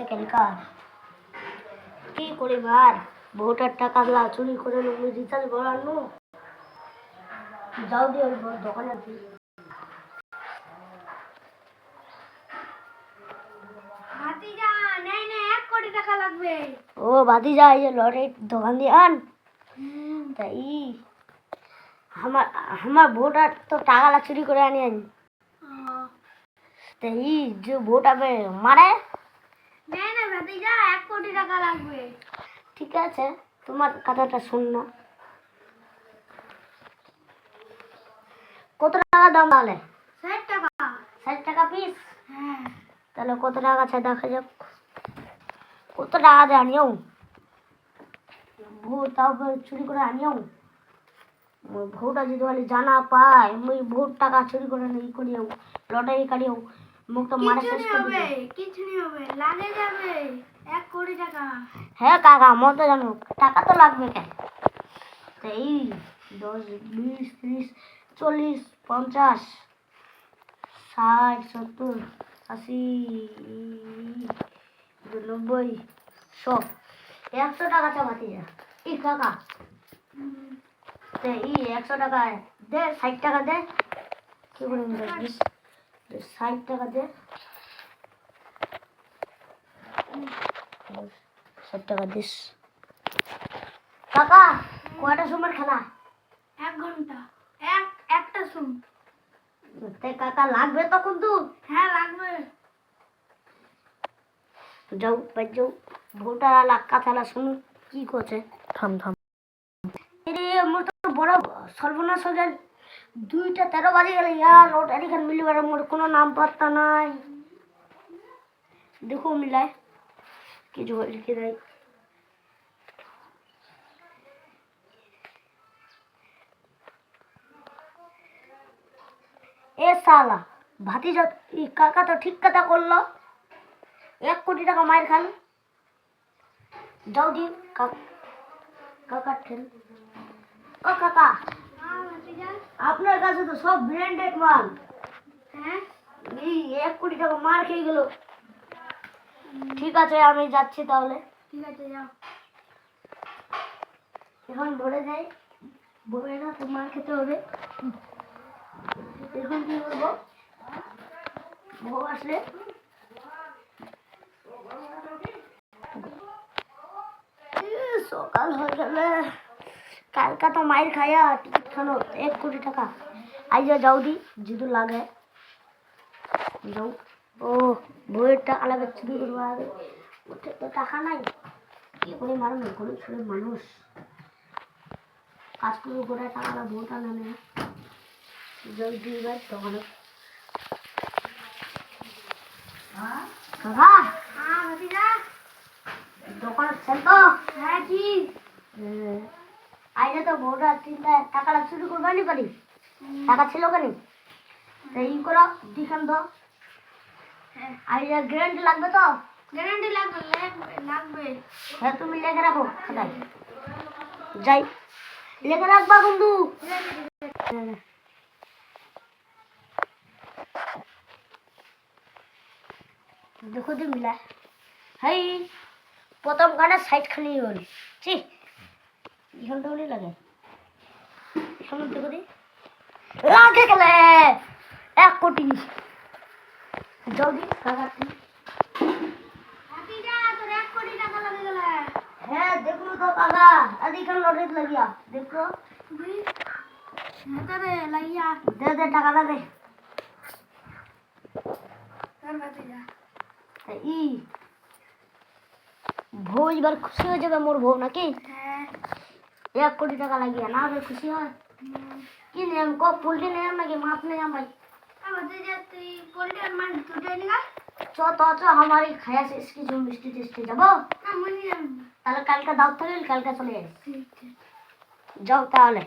কেলকার কি করিবার ভোটার টাকা চুরি করে নেবো রিচার্জ ভরানো যাও দিয়ে দোকানে ও ভাতিজা এই যে লটারি দোকান দিয়ে আন তাই আমার ভোটার তো টাকা চুরি করে আনি তাই যে ভোট আবে মারে ভাতিজা 1 কোটি টাকা লাগবে। ঠিক আছে তোমার কথাটা শুন না কত টাকা দাম তাহলে 60 টাকা 60 টাকা পিস হ্যাঁ তাহলে কত টাকা আছে দেখা যাক কত টাকা দিয়ে আনিও ভোট তাও চুরি করে আনিও ভোটা যদি বলে জানা পায় মুই ভোট টাকা চুরি করে ই করিও লটারি কাটিও মুখ তো মারা শেষ করে দিবে কিছু নি হবে লাগে যাবে 1 কোটি টাকা হ্যাঁ কাকা মত জানো টাকা তো লাগবে কেন এই 10 20 30 40 50 60 70 80 90 100 100 টাকা চাবাতে যা ই কাকা এই 100 টাকা দে 60 টাকা দে কি করে 60 টাকা দে 60 টাকা দিস কাকা কয়টা সময় খেলা 1 ঘন্টা একটা সুম তে কাকা লাগবে তো কিন্তু হ্যাঁ লাগবে যাও যাও ভোটার আলা কথালা শুনুন কি করছে থাম এরে মোর তো বড় সর্বনাশ হয়ে গেল 2টা 13 বাজে গেল ইয়ার লটারি খান মিলবার মোর কোনো নাম পাত্তা নাই দেখো মিলায় কিছু লিখে দেয় এ সালা ভাতিজা কাকা তো ঠিক কথা করলো 1 কোটি টাকা মার খান যাও দি কাকা ঠেল ও কাকা আপনার কাছে তো সব ব্র্যান্ডেড মাল হ্যাঁ এই 1 কোটি টাকা মার খেয়ে গেল ঠিক আছে আমি যাচ্ছি তাহলে ঠিক আছে যাও এখন ভরে যাই ভরে না তোমার খেতে হবে এখন কি করবো বউ আসলে সকাল হয়ে গেলে কালকা তো মায়ের খায়া টিকিট খানো 1 কোটি টাকা আই যাও দি যদি লাগে যাও ও বইয়ের টাকা লাগে চুরি করবো আগে ওঠে তো টাকা নাই কি করে মারবে গরিব ছেলে মানুষ কাজ করে করে টাকা ভোট আনে যাই দিবার তখন কাকা দোকান ছেল তো হ্যাঁ কি আইলে তো ভোট তিনটা টাকা চুরি করবানি করি টাকা ছিল কেন এই করো দিখান তো আইলে গ্যারান্টি লাগবে তো গ্যারান্টি লাগবে হ্যাঁ তুমি লেখে রাখো খাতায় যাই লেখে রাখবা বন্ধু দেখো দি মিলা হাই প্রথম গানে 60 খালি হল ছি এখানটা বলি লাগে এখানে দেখো দি লাগে গেলে 1 কোটি জলদি কাকা হ্যাঁ দেখলো তো কাকা এদিকে লটারি লাগিয়া দেখো লাগিয়া দে টাকাটা দে ই বউ এবার খুশি হয়ে যাবে মোর বউ নাকি 1 কোটি টাকা লাগিয়া না হলে খুশি হয় কি নিয়ম কো পোল্ট্রি নিয়ম নাকি মাছ নিয়ম ভাই তুই পোল্ট্রি আর মাছ দুটোই নিগা চ हमारी खाया से इसकी जो मिष्टी टेस्टी যাবো তাহলে কালকে দাও তাহলে কালকে চলে যাই যাও তাহলে